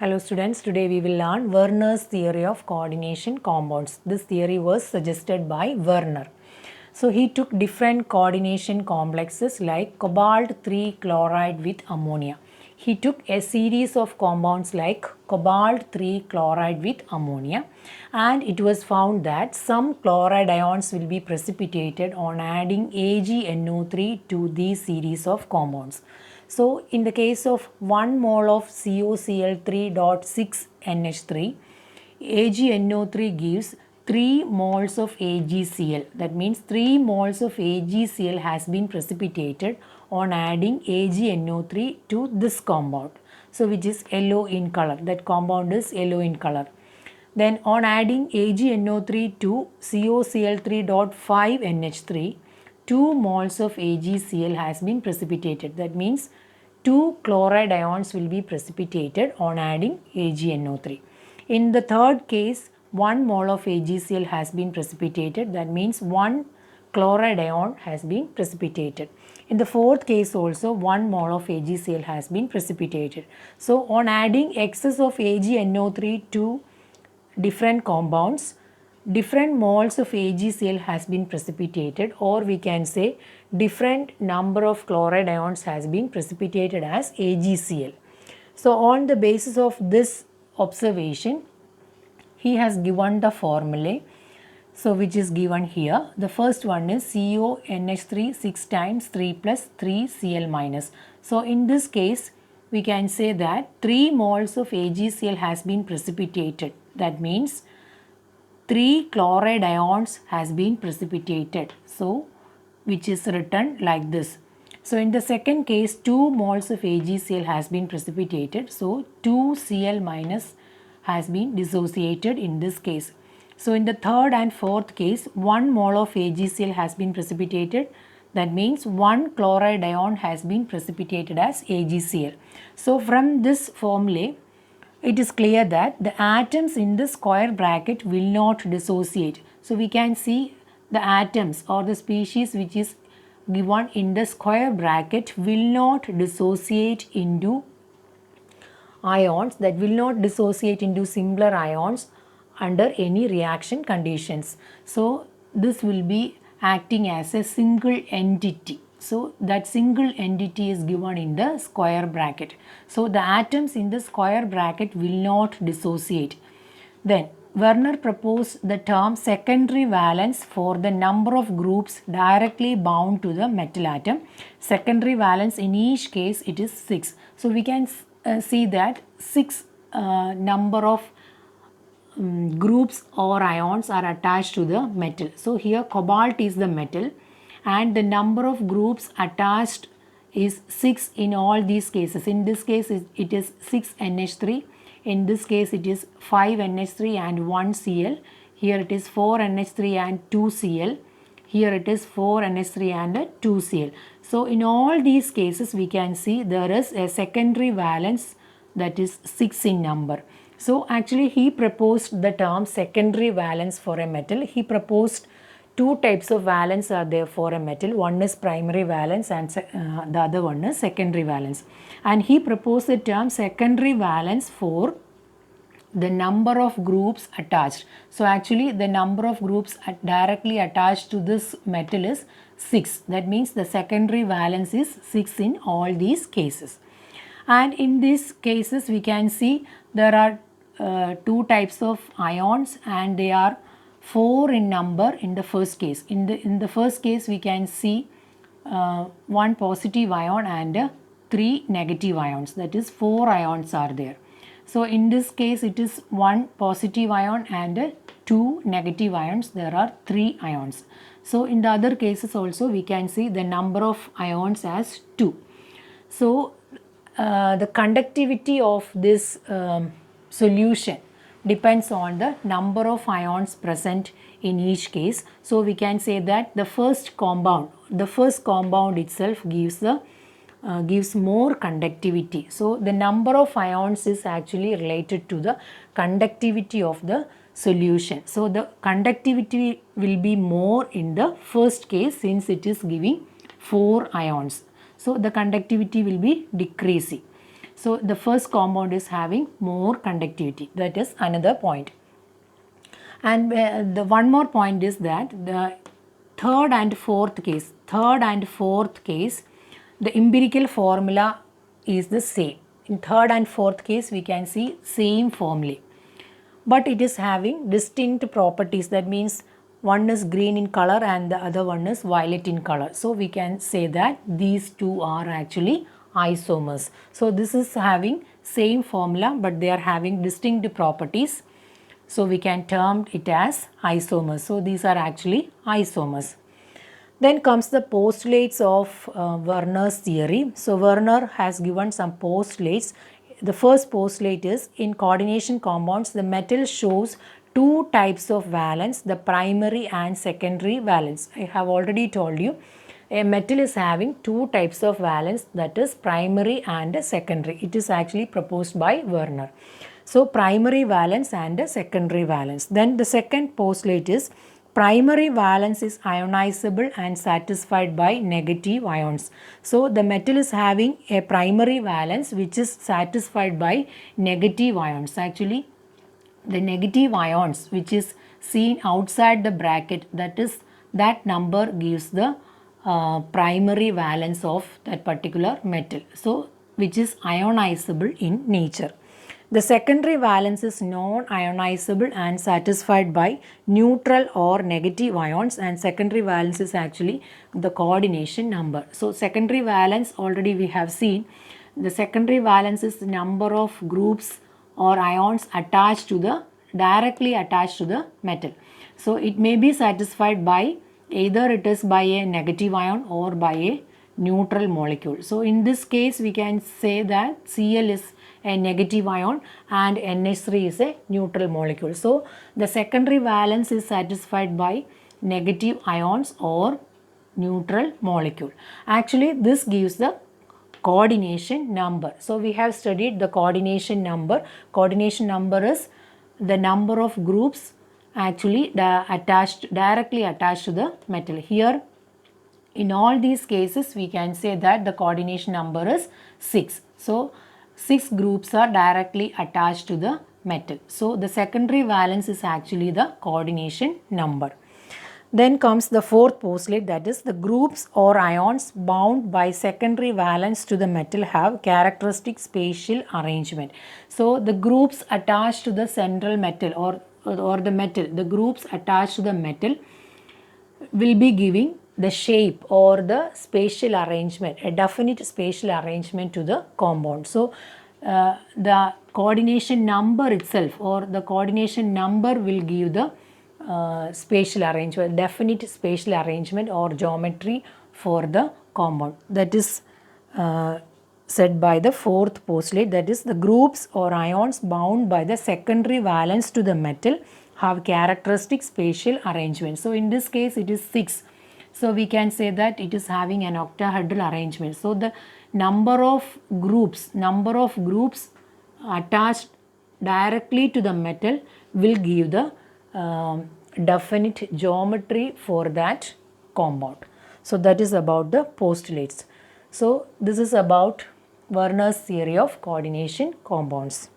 Hello students, today we will learn Werner's theory of coordination compounds. This theory was suggested by Werner. So he took different coordination complexes like cobalt 3 chloride with ammonia. He took a series of compounds like cobalt 3 chloride with ammonia, and it was found that some chloride ions will be precipitated on adding AgNO3 to these series of compounds. So in the case of 1 mole of COCl3.6 NH3, AgNO3 gives 3 moles of AgCl. That means 3 moles of AgCl has been precipitated on adding AgNO3 to this compound. So which is yellow in color. That compound is yellow in color. Then on adding AgNO3 to COCl3.5 NH3, 2 moles of AgCl has been precipitated. That means 2 chloride ions will be precipitated on adding AgNO3. In the third case, 1 mole of AgCl has been precipitated. That means 1 chloride ion has been precipitated. In the fourth case also, 1 mole of AgCl has been precipitated. So on adding excess of AgNO3 to different compounds, different moles of AgCl has been precipitated, or we can say different number of chloride ions has been precipitated as AgCl. So on the basis of this observation, he has given the formulae, so which is given here. The first one is CONH3 6 times 3 plus 3 Cl minus. So in this case, we can say that 3 moles of AgCl has been precipitated. That means 3 chloride ions has been precipitated. So which is written like this. So in the second case, 2 moles of AgCl has been precipitated. So 2 Cl minus has been dissociated in this case. So in the third and fourth case, 1 mole of AgCl has been precipitated. That means 1 chloride ion has been precipitated as AgCl. So from this formula, it is clear that the atoms in the square bracket will not dissociate. So we can see the atoms or the species which is given in the square bracket will not dissociate into ions, that will not dissociate into simpler ions under any reaction conditions. So this will be acting as a single entity. So that single entity is given in the square bracket. So the atoms in the square bracket will not dissociate. Then Werner proposed the term secondary valence for the number of groups directly bound to the metal atom. Secondary valence in each case it is 6. So we can see that 6 number of groups or ions are attached to the metal. So here cobalt is the metal, and the number of groups attached is 6 in all these cases. In this case it is 6 NH3. In this case it is 5 NH3 and 1 Cl. Here it is 4 NH3 and 2 Cl. Here it is 4 NH3 and 2 Cl. So in all these cases we can see there is a secondary valence that is 6 in number. So actually he proposed the term secondary valence for a metal. He proposed 2 types of valence are there for a metal. One is primary valence and the other one is secondary valence. And he proposed the term secondary valence for the number of groups attached. So actually the number of groups directly attached to this metal is 6. That means the secondary valence is 6 in all these cases. And in these cases we can see there are 2 types of ions, and they are 4 in number in the first case. In the first case we can see 1 positive ion and 3 negative ions, that is 4 ions are there. So in this case it is 1 positive ion and 2 negative ions, there are 3 ions. So in the other cases also we can see the number of ions as 2. So the conductivity of this solution depends on the number of ions present in each case. So we can say that the first compound itself gives more conductivity. So the number of ions is actually related to the conductivity of the solution. So the conductivity will be more in the first case since it is giving 4 ions. So the conductivity will be decreasing. So the first compound is having more conductivity. That is another point. And the one more point is that the third and fourth case, the empirical formula is the same. In third and fourth case, we can see same formulae, but it is having distinct properties. That means one is green in color and the other one is violet in color. So we can say that these two are actually isomers. So this is having same formula, but they are having distinct properties. So we can term it as isomers. So these are actually isomers. Then comes the postulates of Werner's theory. So Werner has given some postulates. The first postulate is, in coordination compounds, the metal shows two types of valence, the primary and secondary valence. I have already told you, a metal is having two types of valence, that is primary and secondary. It is actually proposed by Werner. So primary valence and secondary valence. Then the second postulate is, primary valence is ionizable and satisfied by negative ions. So the metal is having a primary valence which is satisfied by negative ions. Actually, the negative ions which is seen outside the bracket, that number gives the primary valence of that particular metal. So which is ionizable in nature. The secondary valence is non-ionizable and satisfied by neutral or negative ions, and secondary valence is actually the coordination number. So secondary valence, already we have seen, the secondary valence is the number of groups or ions attached to the, directly attached to the metal. So it may be satisfied by either it is by a negative ion or by a neutral molecule. So in this case we can say that Cl is a negative ion and NH3 is a neutral molecule. So the secondary valence is satisfied by negative ions or neutral molecule. Actually this gives the coordination number. So we have studied the coordination number. Coordination number is the number of groups actually directly attached to the metal. Here in all these cases we can say that the coordination number is 6. So 6 groups are directly attached to the metal. So the secondary valence is actually the coordination number. Then comes the fourth postulate, that is, the groups or ions bound by secondary valence to the metal have characteristic spatial arrangement. So the groups attached to the central metal or the metal, the groups attached to the metal will be giving the shape or the spatial arrangement, a definite spatial arrangement to the compound. So the coordination number itself or the coordination number will give the spatial arrangement, definite spatial arrangement or geometry for the compound. That is said by the fourth postulate, that is, the groups or ions bound by the secondary valence to the metal have characteristic spatial arrangement. So in this case it is 6. So we can say that it is having an octahedral arrangement. So the number of groups attached directly to the metal will give the definite geometry for that compound. So that is about the postulates. So this is about Werner's theory of coordination compounds.